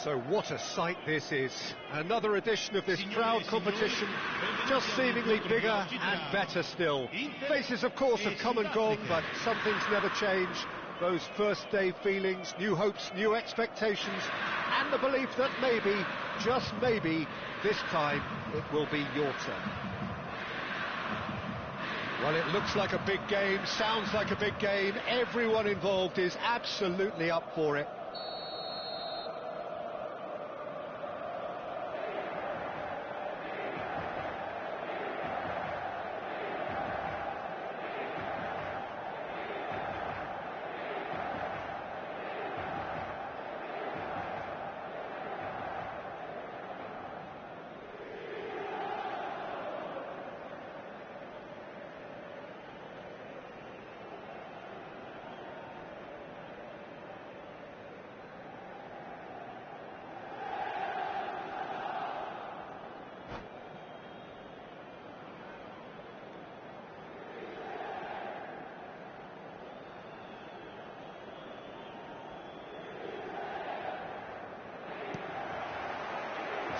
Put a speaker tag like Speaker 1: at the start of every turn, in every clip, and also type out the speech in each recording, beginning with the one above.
Speaker 1: So what a sight this is. Another edition of this proud competition, just seemingly bigger and better still. Faces, of course, have come and gone, but some things never change. Those first day feelings, new hopes, new expectations, and the belief that maybe, just maybe, this time it will be your turn. Well, it looks like a big game, sounds like a big game. Everyone involved is absolutely up for it.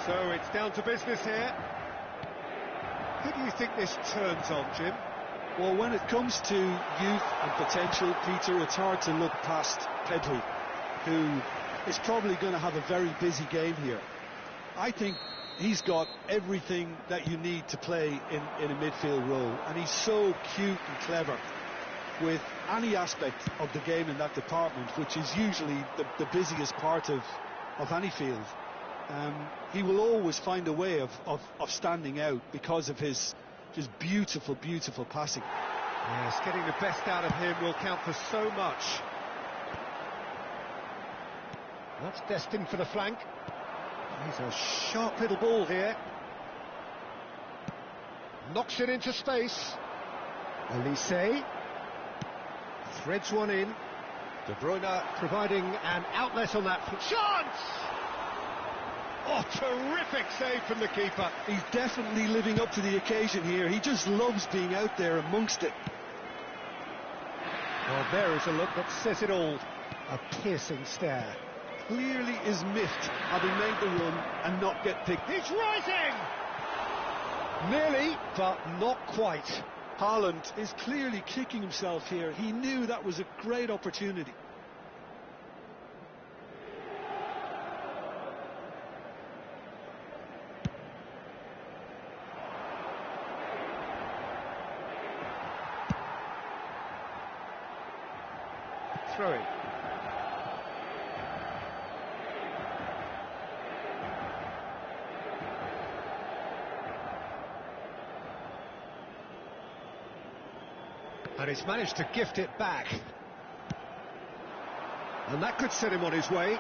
Speaker 1: So it's down to business here. Who do you think this turns on, Jim?
Speaker 2: Well, when it comes to youth and potential, Peter, it's hard to look past Pedri, who is probably going to have a very busy game here. I think he's got everything that you need to play in a midfield role, and he's so cute and clever with any aspect of the game in that department, which is usually the busiest part of any field. He will always find a way of standing out because of his just beautiful, beautiful passing.
Speaker 1: Yes, getting the best out of him will count for so much. That's destined for the flank. He's a sharp little ball here. Knocks it into space. Olise threads one in. De Bruyne providing an outlet on that. Chance! Oh, terrific save from the keeper.
Speaker 2: He's definitely living up to the occasion here. He just loves being out there amongst it.
Speaker 1: Well, there is a look that says it all. A piercing stare.
Speaker 2: Clearly is miffed having made the run and not get picked.
Speaker 1: He's rising! Nearly, but not quite.
Speaker 2: Haaland is clearly kicking himself here. He knew that was a great opportunity.
Speaker 1: Throwing. And he's managed to gift it back. And that could set him on his way.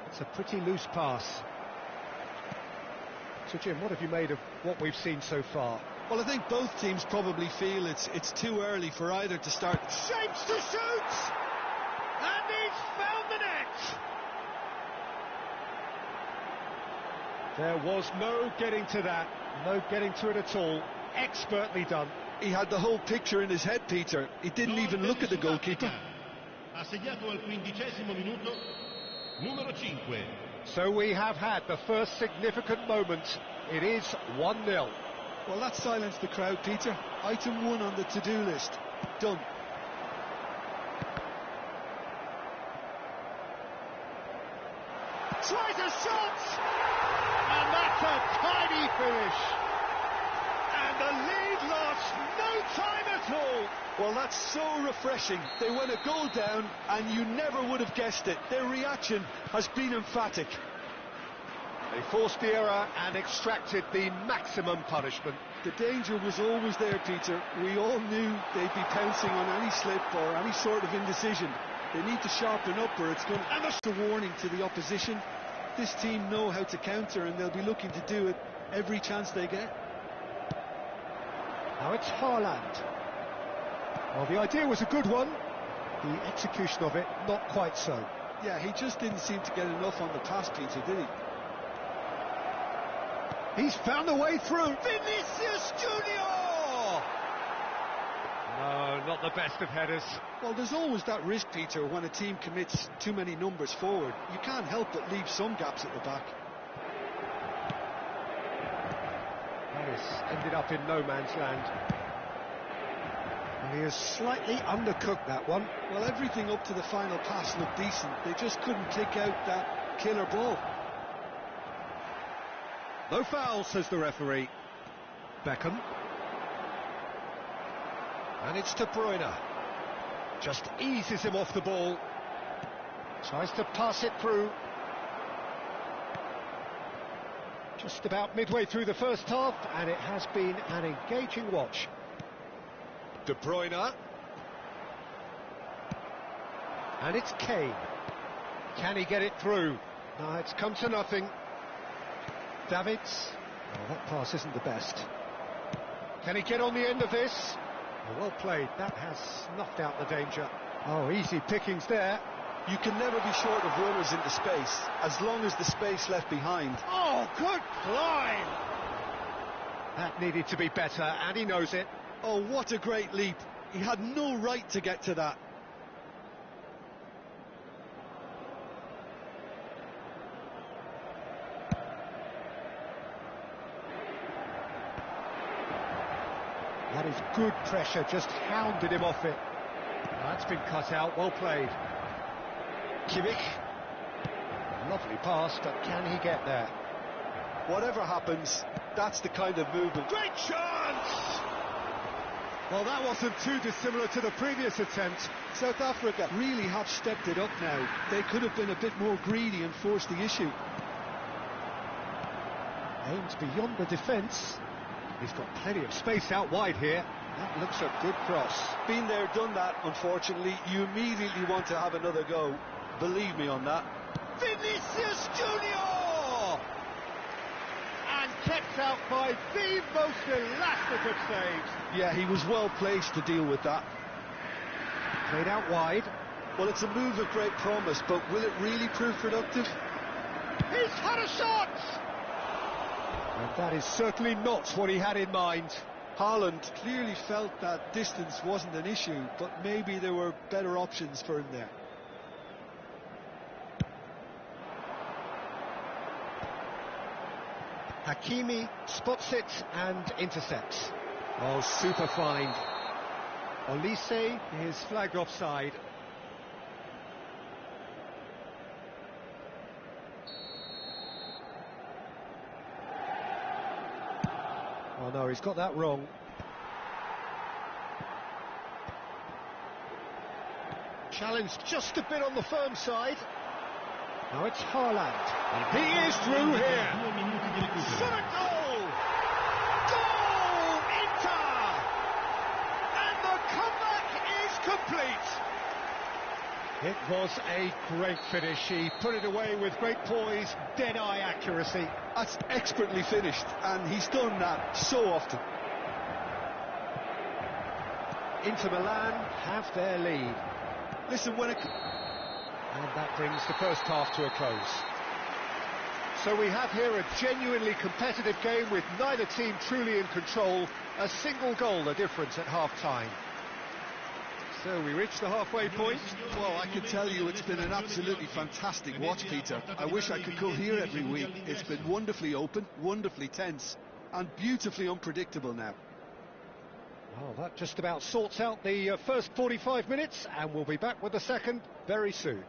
Speaker 1: It's a pretty loose pass. So Jim, what have you made of what we've seen so far?
Speaker 2: Well, I think both teams probably feel it's too early for either to start.
Speaker 1: Shapes to shoot! And he's found the net! There was no getting to that, no getting to it at all. Expertly done.
Speaker 2: He had the whole picture in his head, Peter. He didn't even look at the goalkeeper.
Speaker 3: Ha segnato al 15° minuto, numero 5.
Speaker 1: So we have had the first significant moment. It is 1-0.
Speaker 2: Well, that silenced the crowd, Peter. Item 1 on the to-do list. Done.
Speaker 1: Tries a shot! And that's a tidy finish. And the lead lost no time at all.
Speaker 2: Well, that's so refreshing. They went a goal down and you never would have guessed it. Their reaction has been emphatic.
Speaker 1: They forced the error and extracted the maximum punishment.
Speaker 2: The danger was always there, Peter. We all knew they'd be pouncing on any slip or any sort of indecision. They need to sharpen up or it's going to... And that's a warning to the opposition. This team know how to counter and they'll be looking to do it every chance they get.
Speaker 1: Now it's Haaland. Well, the idea was a good one. The execution of it, not quite so.
Speaker 2: Yeah, he just didn't seem to get enough on the pass, Peter, did he?
Speaker 1: He's found a way through. Vinicius Junior! not the best of headers.
Speaker 2: Well, there's always that risk, Peter, when a team commits too many numbers forward. You can't help but leave some gaps at the back.
Speaker 1: That has ended up in no man's land. And he has slightly undercooked that one.
Speaker 2: Well, everything up to the final pass looked decent. They just couldn't kick out that killer ball.
Speaker 1: No foul, says the referee. Beckham. And it's De Bruyne. Just eases him off the ball. Tries to pass it through. Just about midway through the first half, and it has been an engaging watch. De Bruyne. And it's Kane. Can he get it through? No, it's come to nothing. Davids. Oh, that pass isn't the best. Can he get on the end of this? Oh, well played. That has snuffed out the danger. Oh, easy pickings there.
Speaker 2: You can never be short of runners into space, as long as the space left behind.
Speaker 1: Oh, good climb! That needed to be better, and he knows it.
Speaker 2: Oh, what a great leap. He had no right to get to that.
Speaker 1: That is good pressure, just hounded him off it. That's been cut out, well played. Kimmich. Lovely pass, but can he get there?
Speaker 2: Whatever happens, that's the kind of movement.
Speaker 1: Great chance! Well, that wasn't too dissimilar to the previous attempt.
Speaker 2: South Africa really have stepped it up now. They could have been a bit more greedy and forced the issue.
Speaker 1: Aims beyond the defence. He's got plenty of space out wide here. That looks a good cross.
Speaker 2: Been there, done that, unfortunately. You immediately want to have another go. Believe me on that.
Speaker 1: Vinicius Junior! And kept out by the most elastic of saves.
Speaker 2: Yeah, he was well placed to deal with that.
Speaker 1: Played out wide.
Speaker 2: Well, it's a move of great promise, but will it really prove productive?
Speaker 1: He's had a shot! And that is certainly not what he had in mind.
Speaker 2: Haaland clearly felt that distance wasn't an issue, but maybe there were better options for him there.
Speaker 1: Hakimi spots it and intercepts. Oh, super find. Olise is flagged offside. Oh no, he's got that wrong. Challenged just a bit on the firm side. Now it's Haaland. And he is through here. Shot a goal! Goal! Inter! And the comeback is complete. It was a great finish. He put it away with great poise, dead-eye accuracy.
Speaker 2: That's expertly finished, and he's done that so often.
Speaker 1: Inter Milan have their lead.
Speaker 2: Listen, when it...
Speaker 1: And that brings the first half to a close. So we have here a genuinely competitive game with neither team truly in control. A single goal the difference at half-time. So we reach the halfway point.
Speaker 2: Well, I can tell you it's been an absolutely fantastic watch, Peter. I wish I could come here every week. It's been wonderfully open, wonderfully tense, and beautifully unpredictable now.
Speaker 1: Well, that just about sorts out the first 45 minutes, and we'll be back with the second very soon.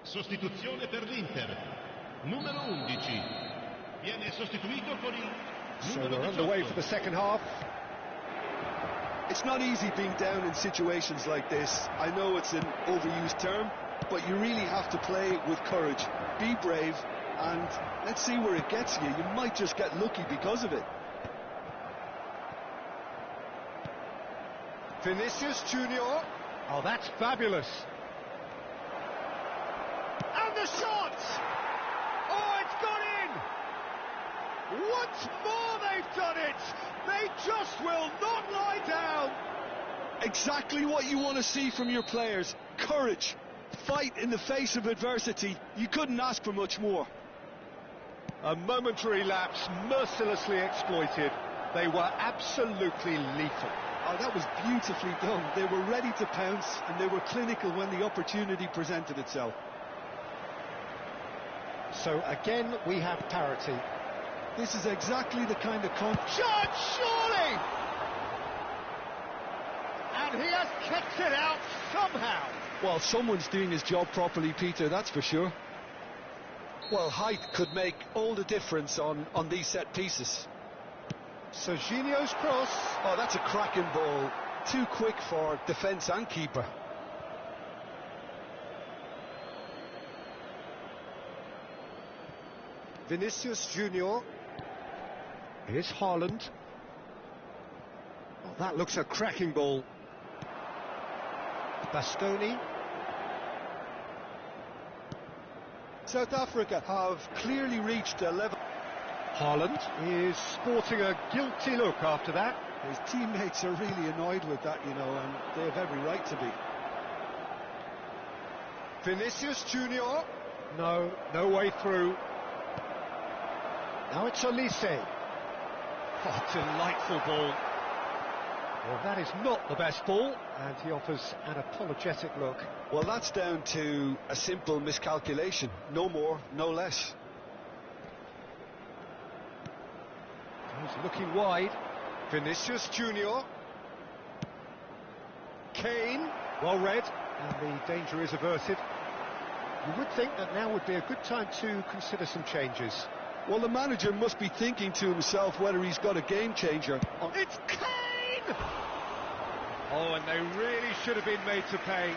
Speaker 3: Sostituzione per l'Inter. Numero 11. Viene sostituito con il
Speaker 1: So
Speaker 3: numero
Speaker 1: we're underway
Speaker 3: 18.
Speaker 1: for the second half.
Speaker 2: It's not easy being down in situations like this. I know it's an overused term, but you really have to play with courage. Be brave, and let's see where it gets you. You might just get lucky because of it.
Speaker 1: Vinicius Junior. Oh, that's fabulous. And the shot! Oh, it's gone in! Once more they they've done it! They just will not lie down!
Speaker 2: Exactly what you want to see from your players. Courage, fight in the face of adversity. You couldn't ask for much more.
Speaker 1: A momentary lapse mercilessly exploited. They were absolutely lethal.
Speaker 2: Oh, that was beautifully done. They were ready to pounce and they were clinical when the opportunity presented itself.
Speaker 1: So again we have parity.
Speaker 2: This is exactly the kind of
Speaker 1: Judge, surely! And he has kicked it out somehow.
Speaker 2: Well, someone's doing his job properly, Peter, that's for sure. Well, height could make all the difference on these set pieces.
Speaker 1: Serginho's cross.
Speaker 2: Oh, that's a cracking ball. Too quick for defence and keeper.
Speaker 1: Vinicius Junior. Here's Haaland. Oh, that looks a cracking ball. Bastoni.
Speaker 2: South Africa have clearly reached a level.
Speaker 1: Haaland is sporting a guilty look after that.
Speaker 2: His teammates are really annoyed with that, you know, and they have every right to be.
Speaker 1: Vinicius Junior. No way through. Now it's Olise. Oh, delightful ball. Well, that is not the best ball, and he offers an apologetic look.
Speaker 2: Well, that's down to a simple miscalculation. No more, no less.
Speaker 1: He's looking wide. Vinicius Junior. Kane, well read, and the danger is averted. You would think that now would be a good time to consider some changes.
Speaker 2: Well, the manager must be thinking to himself whether he's got a game changer.
Speaker 1: It's Kane! Oh, and they really should have been made to pay.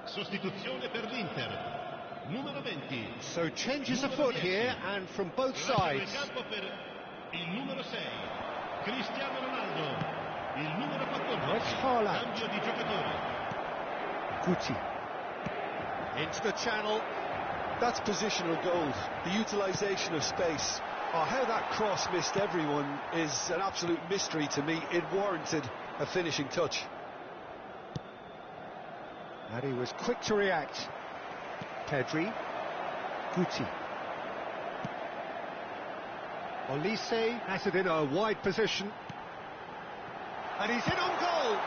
Speaker 3: Sostituzione per l'Inter. Numero 20.
Speaker 1: So changes afoot here, and from both sides.
Speaker 3: Campo per il numero 6. Cristiano Ronaldo. Il numero 14.
Speaker 1: It's Haaland.
Speaker 3: Cambio di giocatore.
Speaker 1: Guti. Into the channel.
Speaker 2: That's positional gold, the utilisation of space. Oh, how that cross missed everyone is an absolute mystery to me. It warranted a finishing touch.
Speaker 1: And he was quick to react. Pedri. Guti. Olise has it in a wide position. And he's in on goal.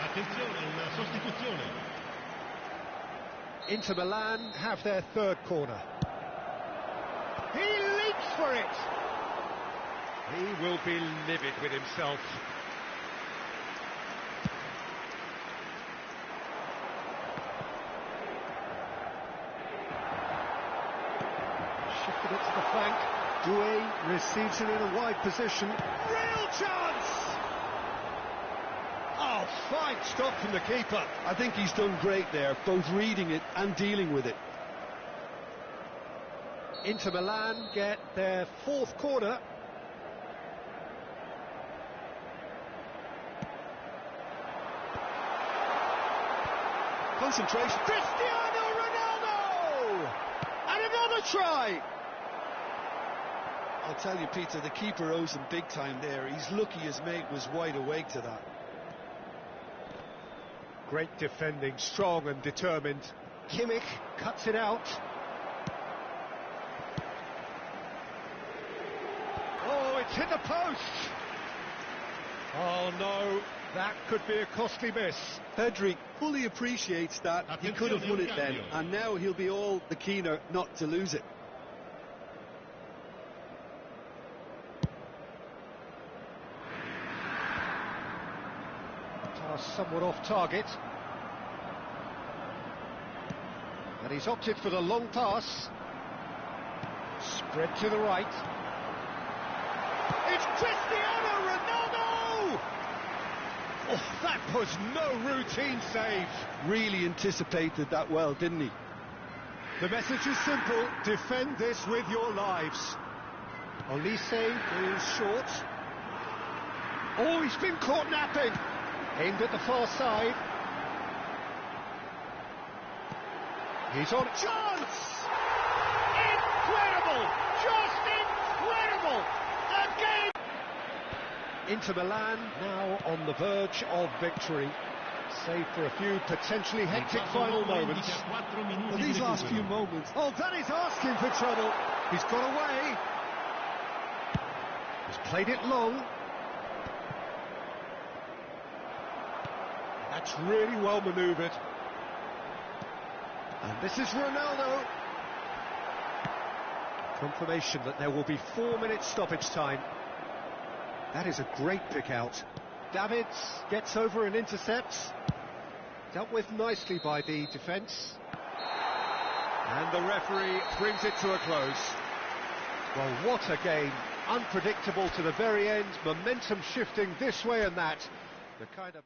Speaker 3: Attenzione, una sostituzione.
Speaker 1: Inter Milan have their third corner. He leaps for it. He will be livid with himself. Shifted it to the flank. Doué receives it in a wide position. Real chance! Oh, fine stop from the keeper.
Speaker 2: I think he's done great there, both reading it and dealing with it.
Speaker 1: Inter Milan get their fourth corner.
Speaker 2: Concentration.
Speaker 1: Cristiano Ronaldo! And another try!
Speaker 2: I'll tell you, Peter, the keeper owes him big time there. He's lucky his mate was wide awake to that.
Speaker 1: Great defending, strong and determined. Kimmich cuts it out. Oh, it's hit the post! Oh no, that could be a costly miss.
Speaker 2: Pedri fully appreciates that. He could have won it then, and now he'll be all the keener not to lose it.
Speaker 1: Somewhat off target. And he's opted for the long pass. Spread to the right. It's Cristiano Ronaldo! Oh, that was no routine save.
Speaker 2: Really anticipated that well, didn't he?
Speaker 1: The message is simple: defend this with your lives. Olise is short. Oh, he's been caught napping. Aimed at the far side. He's on chance! Incredible! Just incredible! Again! Inter Milan now on the verge of victory. Save for a few potentially hectic final moments.
Speaker 2: Well, these last few moments...
Speaker 1: Oh, that is asking for trouble. He's got away. He's played it long. That's really well manoeuvred. And this is Ronaldo. Confirmation that there will be 4 minutes stoppage time. That is a great pick out. Davids gets over and intercepts. Dealt with nicely by the defence. And the referee brings it to a close. Well, what a game. Unpredictable to the very end. Momentum shifting this way and that. The kind of...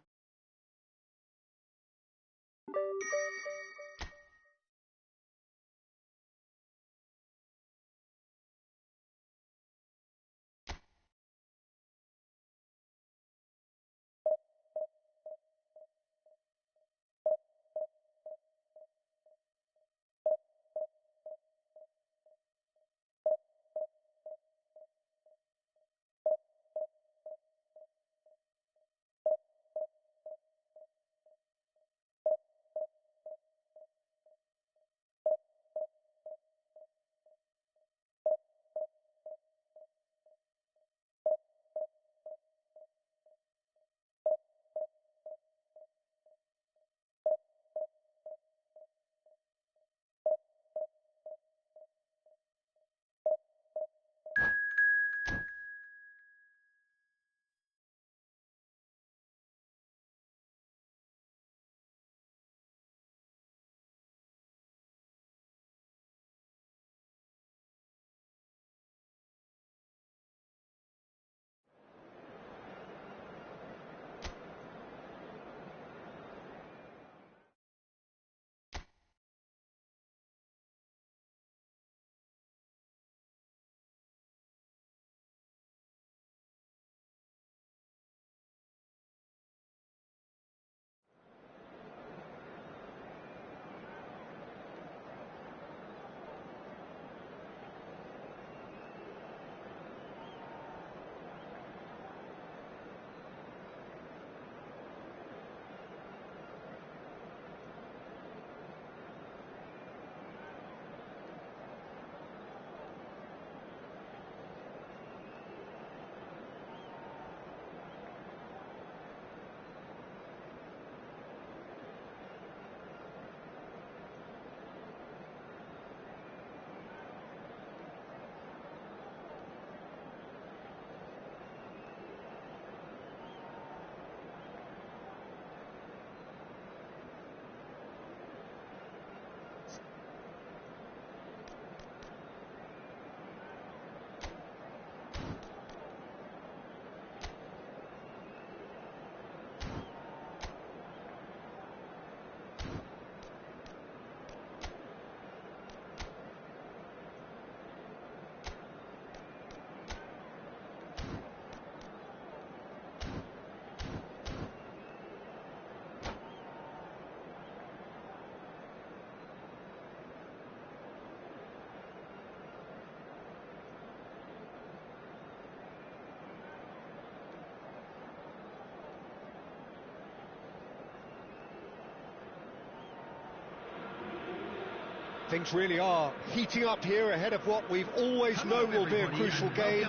Speaker 1: Things really are heating up here ahead of what we've always known will be a crucial game.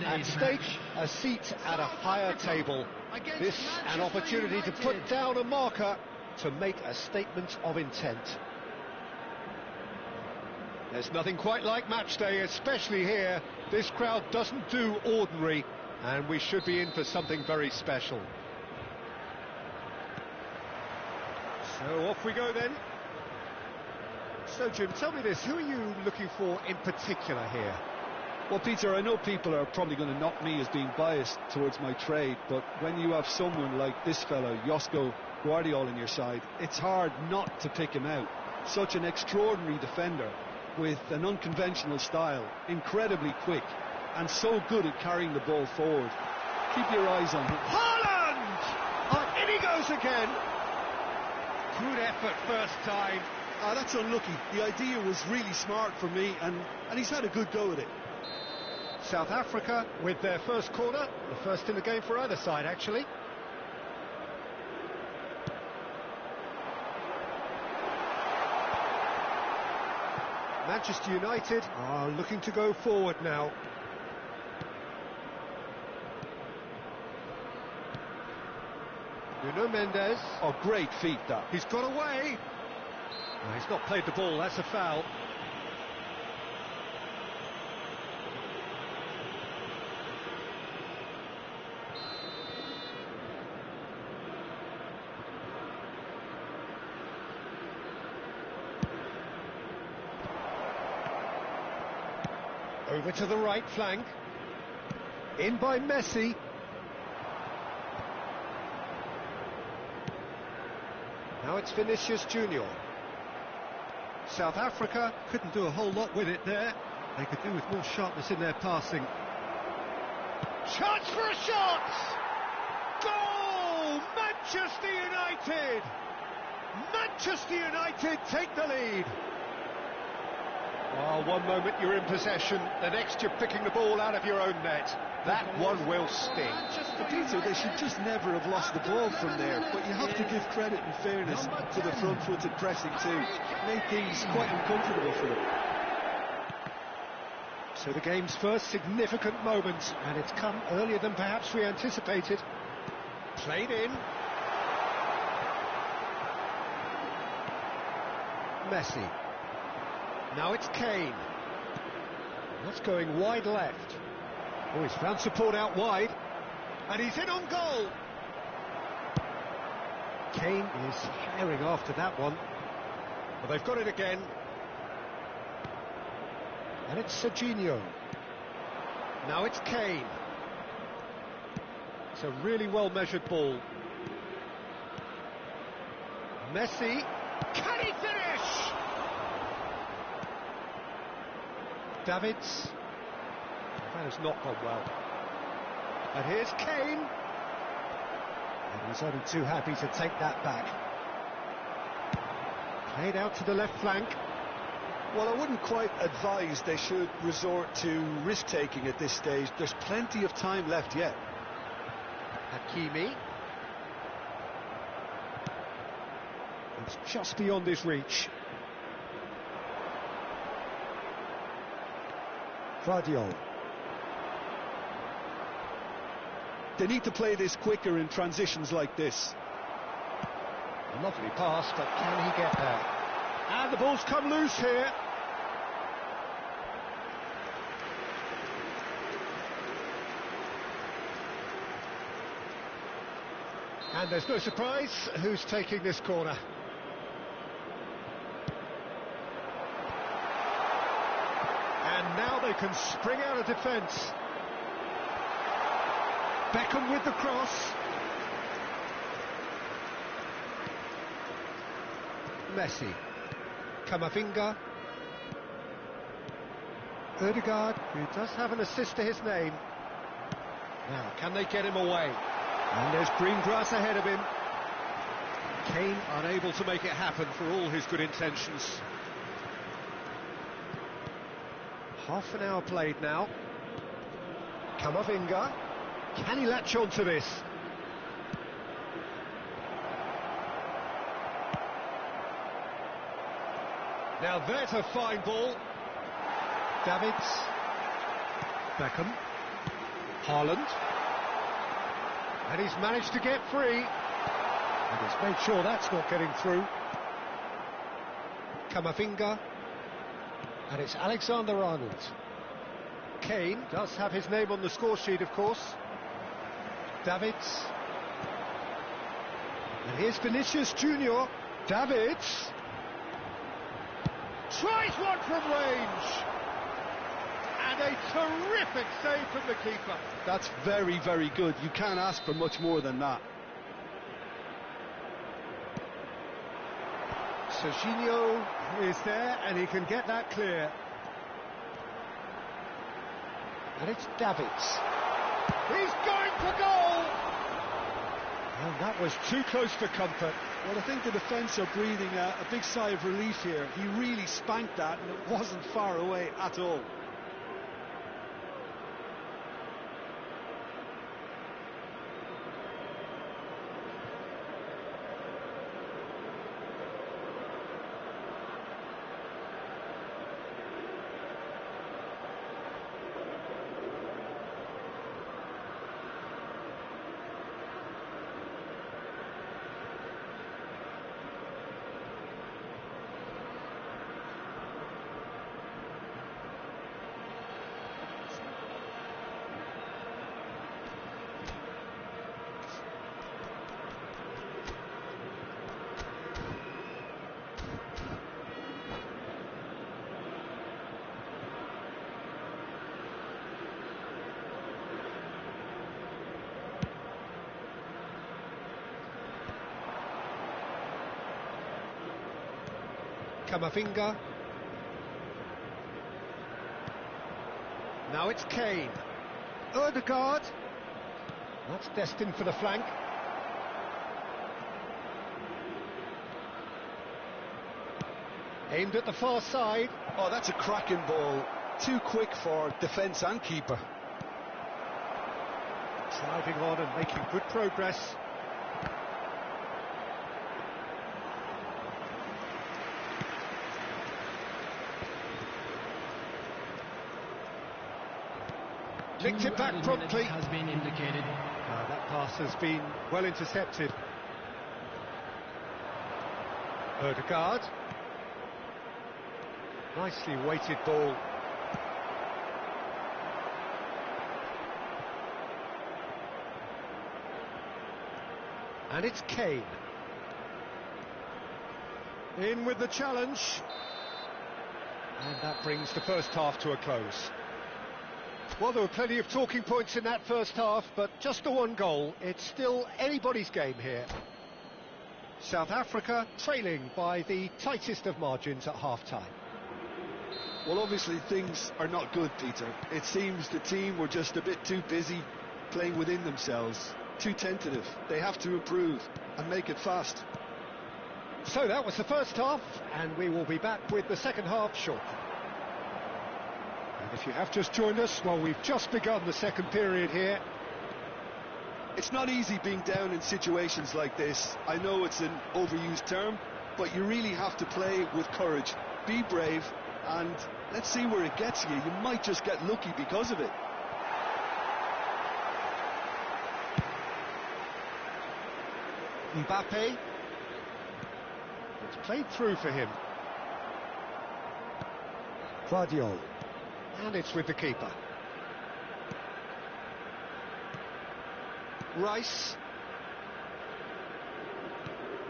Speaker 1: At stake, a seat at a higher table. This an opportunity to put down a marker to make a statement of intent. There's nothing quite like match day, especially here. This crowd doesn't do ordinary, and we should be in for something very special. So off we go then. So, Jim, tell me this, who are you looking for in particular here?
Speaker 2: Well, Peter, I know people are probably going to knock me as being biased towards my trade, but when you have someone like this fellow, Josko Guardiola, in your side, it's hard not to pick him out. Such an extraordinary defender with an unconventional style, incredibly quick, and so good at carrying the ball forward. Keep your eyes on him.
Speaker 1: Haaland! Oh, in he goes again! Good effort first time.
Speaker 2: That's unlucky. The idea was really smart for me, and he's had a good go at it.
Speaker 1: South Africa with their first corner, the first in the game for either side, actually. Manchester United are looking to go forward now. Nuno Mendes.
Speaker 2: Oh, great feat, that.
Speaker 1: He's got away. No, he's not played the ball, that's a foul. Over to the right flank. In by Messi. Now it's Vinicius Junior. South Africa couldn't do a whole lot with it there. They could do with more sharpness in their passing. Chance for a shot! Goal! Manchester United! Manchester United take the lead. Oh, one moment you're in possession, the next you're picking the ball out of your own net. That one will sting.
Speaker 2: Peter, they should just never have lost the ball from there, but you have to give credit and fairness to the front-footed pressing too. Made things quite uncomfortable for them.
Speaker 1: So the game's first significant moment, and it's come earlier than perhaps we anticipated. Played in. Messi. Now it's Kane. That's going wide left. Oh, he's found support out wide. And he's in on goal. Kane is herring after that one. Well, they've got it again. And it's Serginho. Now it's Kane. It's a really well-measured ball. Messi. Can he finish? Davids. That has not gone well. And here's Kane. And he's only too happy to take that back. Played out to the left flank.
Speaker 2: Well, I wouldn't quite advise they should resort to risk-taking at this stage. There's plenty of time left yet.
Speaker 1: Hakimi. It's just beyond his reach. Vardiol.
Speaker 2: They need to play this quicker in transitions like this.
Speaker 1: A lovely pass, but can he get there? And the ball's come loose here. And there's no surprise who's taking this corner. And now they can spring out of defence. Beckham with the cross. Messi. Camavinga. Ødegaard, who does have an assist to his name. Now, can they get him away? And there's green grass ahead of him. Kane unable to make it happen for all his good intentions. Half an hour played now. Camavinga. Can he latch on to this? Now there's a fine ball. Davids. Beckham. Haaland. And he's managed to get free. And he's made sure that's not getting through. Camavinga. And it's Alexander-Arnold. Kane does have his name on the score sheet, of course. Davids. And here's Vinicius Junior. Davids. Tries one from range. And a terrific save from the keeper.
Speaker 2: That's very, very good. You can't ask for much more than that.
Speaker 1: Serginho is there, and he can get that clear. And it's Davids. He's going for goal! And that was too close for comfort.
Speaker 2: Well, I think the defence are breathing a big sigh of relief here. He really spanked that, and it wasn't far away at all.
Speaker 1: Camavinga. Now it's Kane. Ødegaard. That's destined for the flank. Aimed at the far side.
Speaker 2: Oh, that's a cracking ball. Too quick for defence and keeper.
Speaker 1: Driving on and making good progress. Nicked it back promptly.
Speaker 4: Has been indicated.
Speaker 1: That pass has been well intercepted. Ødegaard. Nicely weighted ball. And it's Kane. In with the challenge. And that brings the first half to a close. Well, there were plenty of talking points in that first half, but just the one goal. It's still anybody's game here. South Africa trailing by the tightest of margins at half-time.
Speaker 2: Well, obviously things are not good, Peter. It seems the team were just a bit too busy playing within themselves, too tentative. They have to improve and make it fast.
Speaker 1: So that was the first half, and we will be back with the second half shortly. And if you have just joined us, well, we've just begun the second period here.
Speaker 2: It's not easy being down in situations like this. I know it's an overused term, but you really have to play with courage. Be brave, and let's see where it gets you. You might just get lucky because of it.
Speaker 1: Mbappe. It's played through for him. Guardiola. And it's with the keeper. Rice.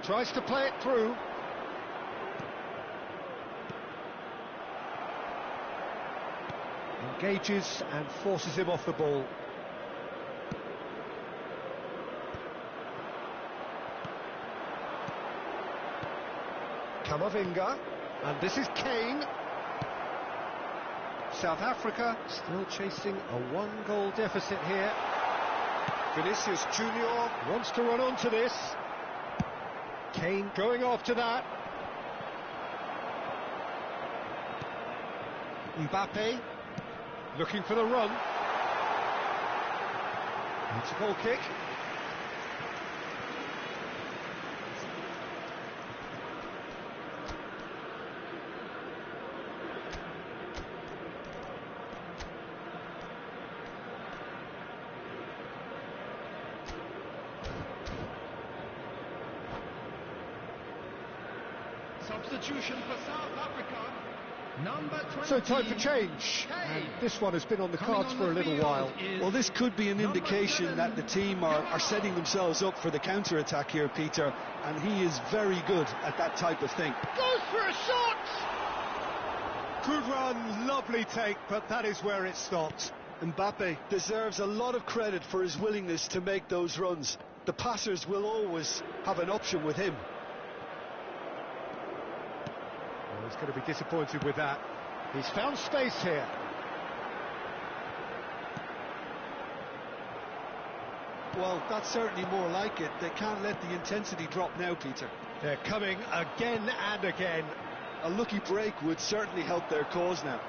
Speaker 1: Tries to play it through. Engages and forces him off the ball. Camavinga, and this is Kane. South Africa still chasing a one-goal deficit here. Vinicius Junior wants to run onto this. Kane going after that. Mbappe looking for the run. It's a goal kick.
Speaker 3: Substitution for South Africa. Number 20.
Speaker 1: So time for change. And this one has been on the cards for a little while.
Speaker 2: Well, this could be an indication that the team are setting themselves up for the counter-attack here, Peter, and he is very good at that type of thing.
Speaker 1: Goes for a shot! Good run, lovely take, but that is where it stopped.
Speaker 2: Mbappe deserves a lot of credit for his willingness to make those runs. The passers will always have an option with him.
Speaker 1: Well, he's going to be disappointed with that. He's found space here.
Speaker 2: Well, that's certainly more like it. They can't let the intensity drop now, Peter.
Speaker 1: They're coming again and again.
Speaker 2: A lucky break would certainly help their cause now.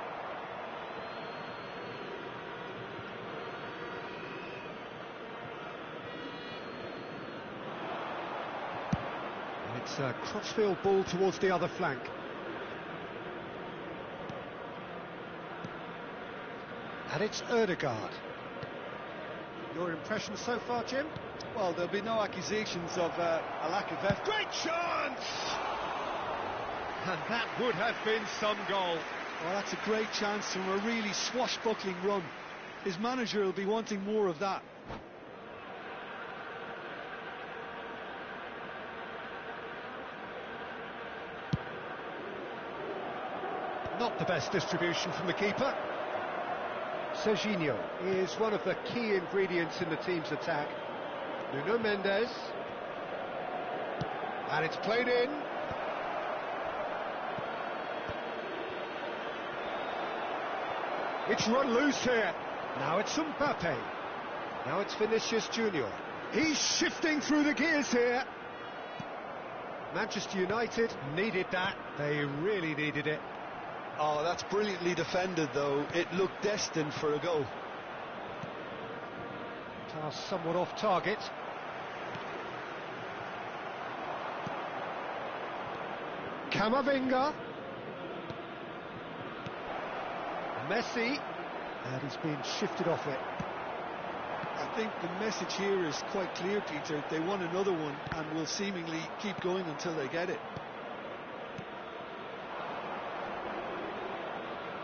Speaker 1: It's a crossfield ball towards the other flank. And it's Ødegaard. Your impression so far, Jim?
Speaker 2: Well, there'll be no accusations of a lack of effort.
Speaker 1: Great chance! And that would have been some goal.
Speaker 2: Well, that's a great chance from a really swashbuckling run. His manager will be wanting more of that.
Speaker 1: Not the best distribution from the keeper. Serginho is one of the key ingredients in the team's attack. Nuno Mendes. And it's played in. It's run loose here. Now it's Mbappe. Now it's Vinicius Junior. He's shifting through the gears here. Manchester United needed that. They really needed it.
Speaker 2: Oh, that's brilliantly defended, though. It looked destined for a goal.
Speaker 1: Pass somewhat off target. Camavinga. Messi. And he's been shifted off it.
Speaker 2: I think the message here is quite clear, Peter. They want another one and will seemingly keep going until they get it.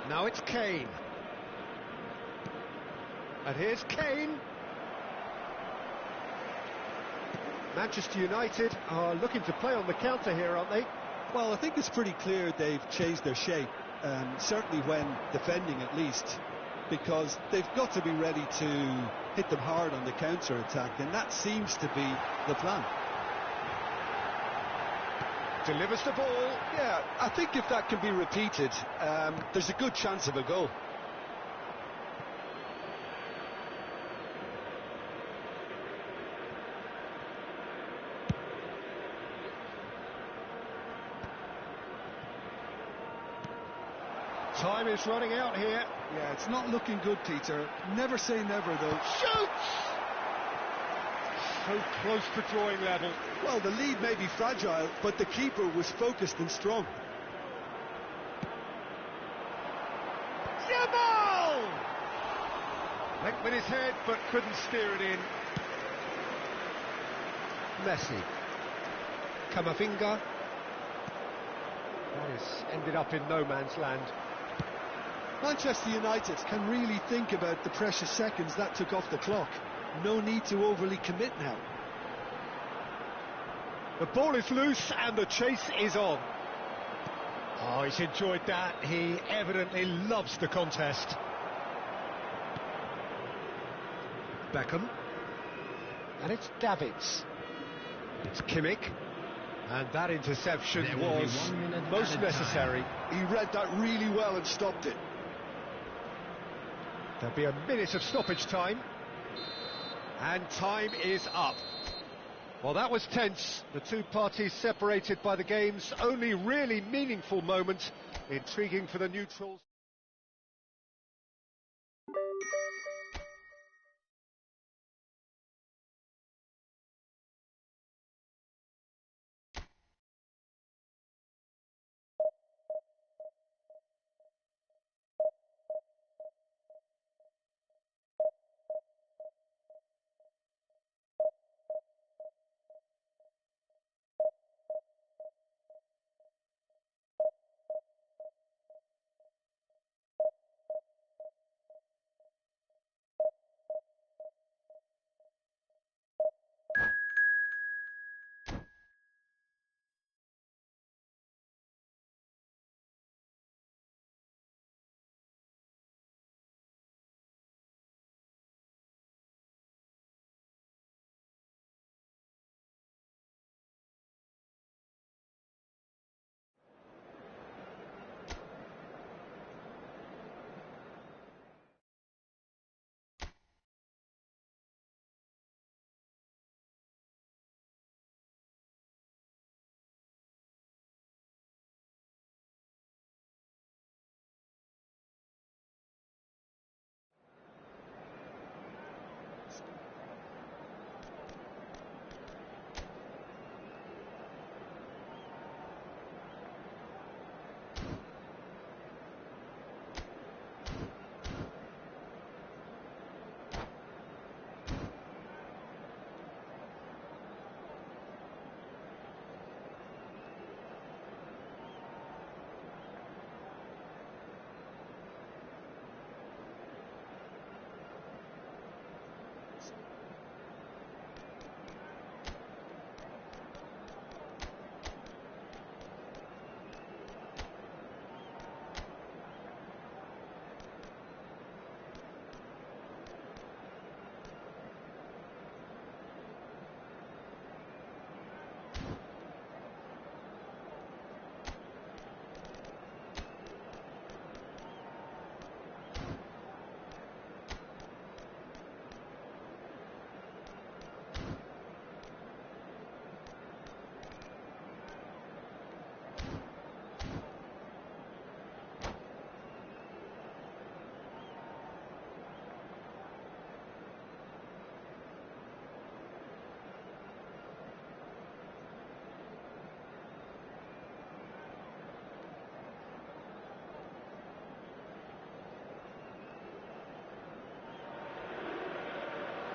Speaker 1: Now it's Kane. And here's Kane. Manchester United are looking to play on the counter here, aren't they?
Speaker 2: Well, I think it's pretty clear they've changed their shape, certainly when defending at least, because they've got to be ready to hit them hard on the counter-attack, and that seems to be the plan.
Speaker 1: Delivers the ball.
Speaker 2: Yeah, I think if that can be repeated, there's a good chance of a goal.
Speaker 1: Time is running out here.
Speaker 2: Yeah, it's not looking good, Peter. Never say never, though.
Speaker 1: Shoots! So close to drawing level.
Speaker 2: Well, the lead may be fragile, but the keeper was focused and strong.
Speaker 1: Jamal! Went with his head, but couldn't steer it in. Messi. Camavinga. That has ended up in no man's land.
Speaker 2: Manchester United can really think about the precious seconds that took off the clock. No need to overly commit now.
Speaker 1: The ball is loose and the chase is on. Oh, he's enjoyed that. He evidently loves the contest. Beckham. And it's Davids. It's Kimmich. And that interception was most necessary.
Speaker 2: He read that really well and stopped it.
Speaker 1: There'll be a minute of stoppage time. And time is up. Well, that was tense. The two parties separated by the game's only really meaningful moment. Intriguing for the neutrals.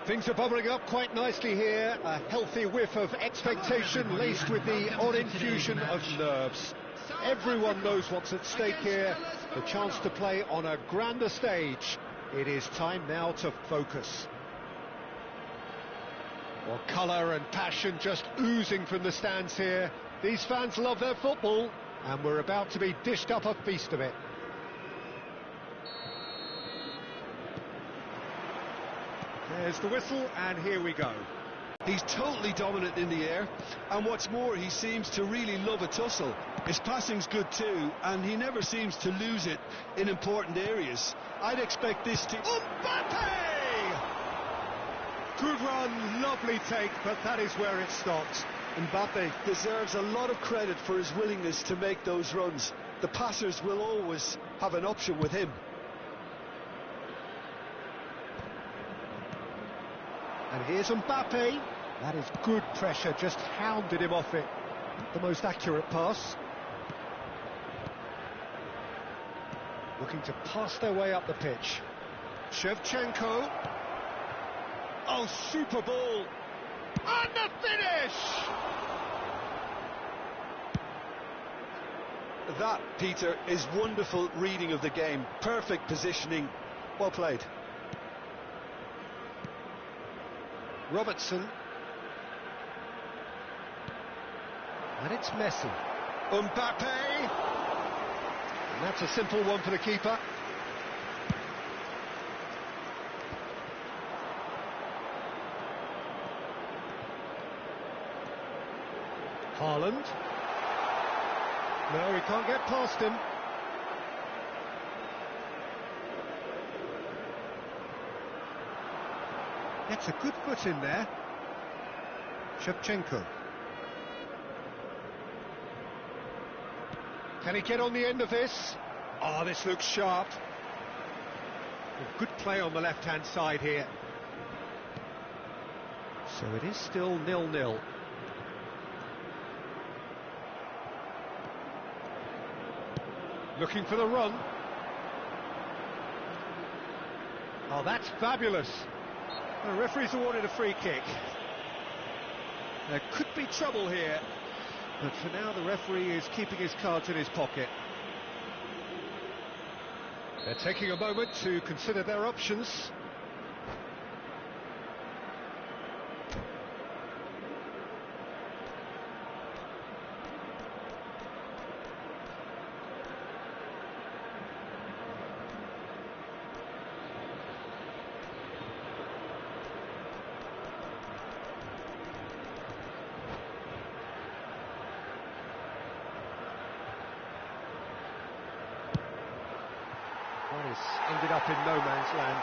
Speaker 1: Things are bubbling up quite nicely here. A healthy whiff of expectation laced with the odd infusion of nerves. Everyone knows what's at stake here. The chance to play on a grander stage. It is time now to focus. Well, colour and passion just oozing from the stands here. These fans love their football, and we're about to be dished up a feast of it. There's the whistle, and here we go.
Speaker 2: He's totally dominant in the air, and what's more, he seems to really love a tussle. His passing's good too, and he never seems to lose it in important areas. I'd expect this to...
Speaker 1: Mbappe! Good run, lovely take, but that is where it stops.
Speaker 2: Mbappe deserves a lot of credit for his willingness to make those runs. The passers will always have an option with him.
Speaker 1: And here's Mbappe. That is good pressure, just hounded him off it. The most accurate pass. Looking to pass their way up the pitch. Shevchenko. Oh, super ball. And the finish!
Speaker 2: That, Peter, is wonderful reading of the game. Perfect positioning. Well played.
Speaker 1: Robertson. And it's Messi. Mbappe. And that's a simple one for the keeper. Haaland. No, he can't get past him. Gets a good foot in there. Shevchenko. Can he get on the end of this? Oh, this looks sharp. Good play on the left-hand side here. So it is still 0-0. Looking for the run. Oh, that's fabulous. The referee's awarded a free kick. There could be trouble here, but for now the referee is keeping his cards in his pocket. They're taking a moment to consider their options. That has ended up in no man's land.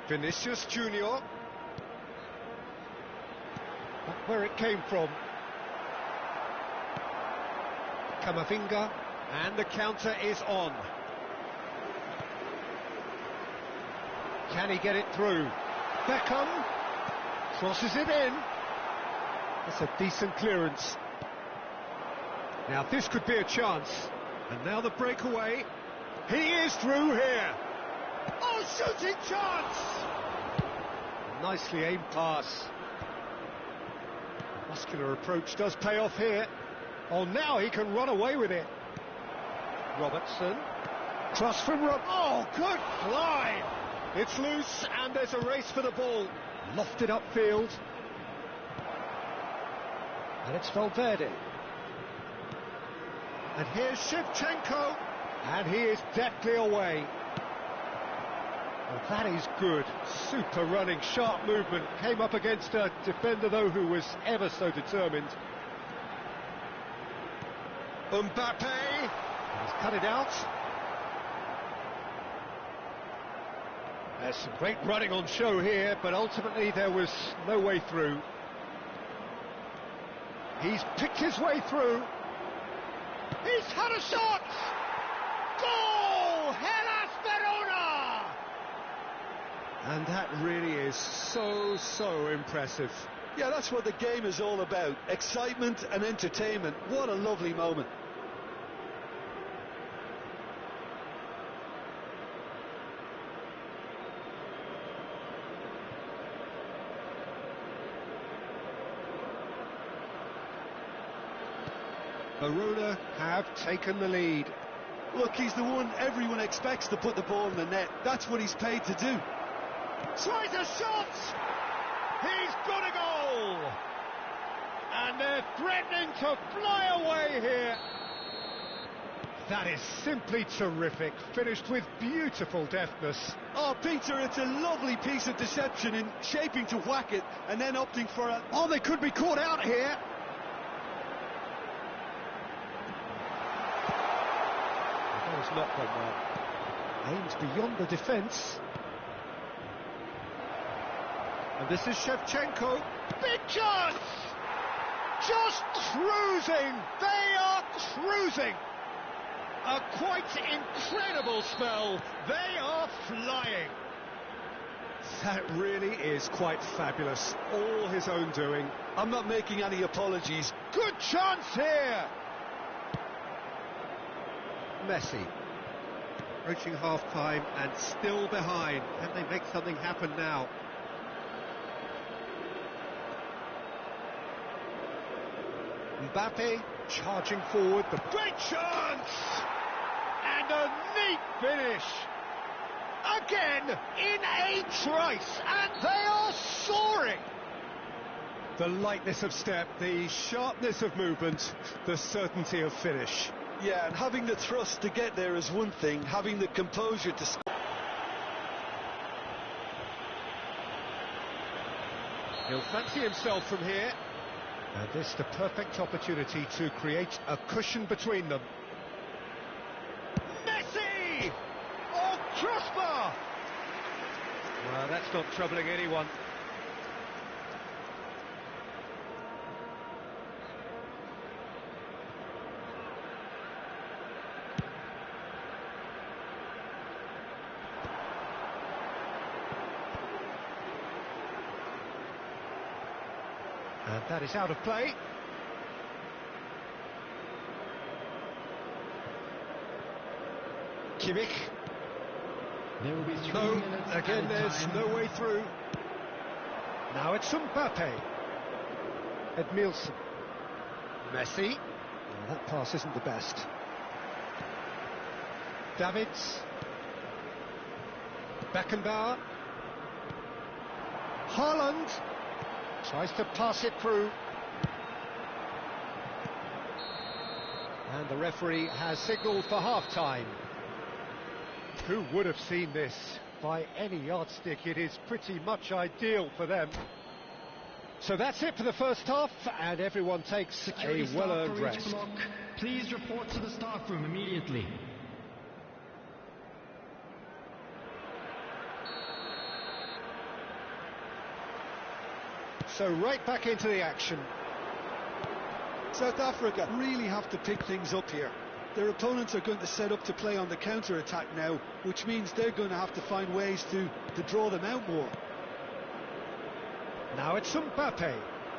Speaker 1: Vinicius Junior. Not where it came from. Camavinga, and the counter is on. Can he get it through? Beckham crosses it in. That's a decent clearance. Now this could be a chance. And now the breakaway. He is through here. Oh, shooting chance! Nicely aimed pass. Muscular approach does pay off here. Oh, now he can run away with it. Robertson. Cross from Oh, good fly! It's loose and there's a race for the ball. Lofted upfield. And it's Valverde. And here's Shevchenko. And he is deftly away. Well, that is good. Super running, sharp movement. Came up against a defender, though, who was ever so determined. Mbappe. He's cut it out. There's some great running on show here, but ultimately there was no way through. He's picked his way through. He's had a shot! Goal! Hellas Verona! And that really is so impressive.
Speaker 2: Yeah, that's what the game is all about. Excitement and entertainment. What a lovely moment.
Speaker 1: Verona have taken the lead.
Speaker 2: Look, he's the one everyone expects to put the ball in the net. That's what he's paid to do.
Speaker 1: Tries a shot! He's got a goal! And they're threatening to fly away here. That is simply terrific, finished with beautiful deftness.
Speaker 2: Oh, Peter, it's a lovely piece of deception in shaping to whack it and then opting for a...
Speaker 1: Oh, they could be caught out here. That has not gone well. Aims beyond the defence. And this is Shevchenko. Big chance! Just cruising! They are cruising! A quite incredible spell. They are flying. That really is quite fabulous. All his own doing.
Speaker 2: I'm not making any apologies.
Speaker 1: Good chance here. Messi. Approaching half-time and still behind. Can they make something happen now? Mbappe charging forward, the great chance! And a neat finish! Again, in a trice, and they are soaring! The lightness of step, the sharpness of movement, the certainty of finish.
Speaker 2: Yeah, and having the thrust to get there is one thing, having the composure to...
Speaker 1: He'll fancy himself from here. And this the perfect opportunity to create a cushion between them. Messi! Oh, crossbar! Well, that's not troubling anyone. And that is out of play. Kimmich.
Speaker 4: There will be 3
Speaker 1: No,
Speaker 4: minutes
Speaker 1: again there's
Speaker 4: time.
Speaker 1: no way through. Now it's Mbappe. Edmilson. Messi. Well, that pass isn't the best. Davids. Beckenbauer. Haaland. Tries to pass it through. And the referee has signalled for half-time. Who would have seen this? By any yardstick, it is pretty much ideal for them. So that's it for the first half, and everyone takes
Speaker 4: Security
Speaker 1: a
Speaker 4: staff
Speaker 1: well-earned
Speaker 4: for each
Speaker 1: rest.
Speaker 4: block, please report to the staff room immediately.
Speaker 1: So right back into the action.
Speaker 2: South Africa really have to pick things up here. Their opponents are going to set up to play on the counter-attack now, which means they're going to have to find ways to draw them out more.
Speaker 1: Now it's Mbappe,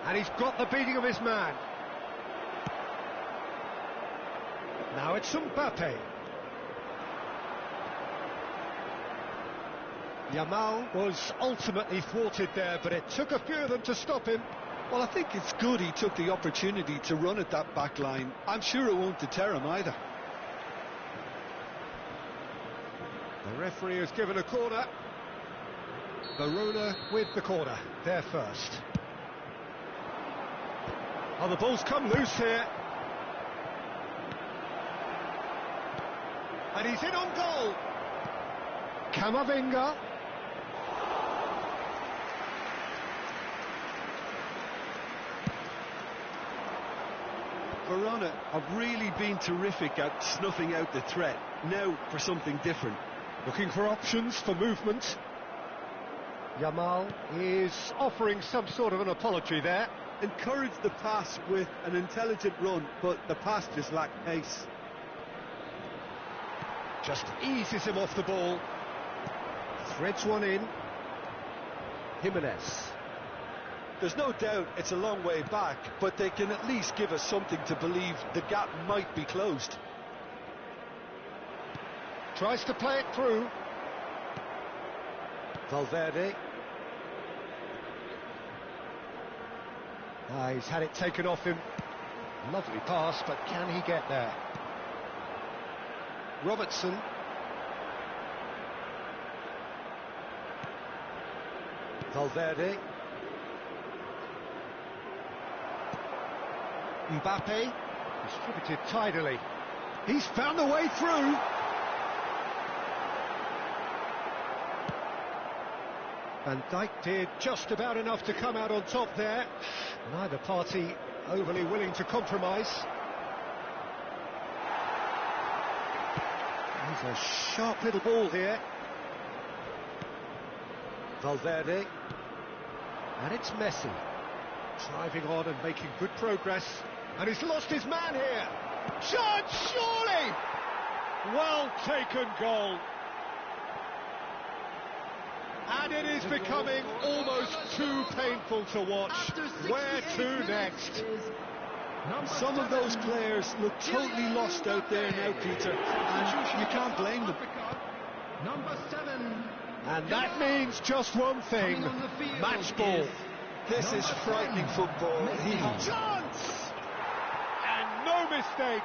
Speaker 1: and he's got the beating of his man. Now it's Mbappe. Yamal was ultimately thwarted there, but it took a few of them to stop him.
Speaker 2: Well, I think it's good he took the opportunity to run at that back line. I'm sure it won't deter him either.
Speaker 1: The referee has given a corner. Verona with the corner, they're first. Oh, the ball's come loose here. And he's in on goal. Camavinga.
Speaker 2: Verona have really been terrific at snuffing out the threat. Now for something different.
Speaker 1: Looking for options for movement. Yamal is offering some sort of an apology there.
Speaker 2: Encouraged the pass with an intelligent run, but the pass just lacked pace.
Speaker 1: Just eases him off the ball. Threads one in. Jimenez.
Speaker 2: There's no doubt it's a long way back, but they can at least give us something to believe the gap might be closed.
Speaker 1: Tries to play it through. Valverde. He's had it taken off him. Lovely pass, but can he get there? Robertson. Valverde. Mbappe. Distributed tidily. He's found a way through. Van Dijk did just about enough to come out on top there. Neither party overly willing to compromise. He's a sharp little ball here. Valverde. And it's Messi. Driving on and making good progress. And he's lost his man here. Chance, surely! Well taken goal. And it is becoming almost too painful to watch. Where to next?
Speaker 2: Some of those players look totally lost out there now, Peter, and you can't blame them.
Speaker 4: Number 7.
Speaker 1: And that means just one thing, match ball.
Speaker 2: This is frightening football.
Speaker 1: Chance! And no mistake.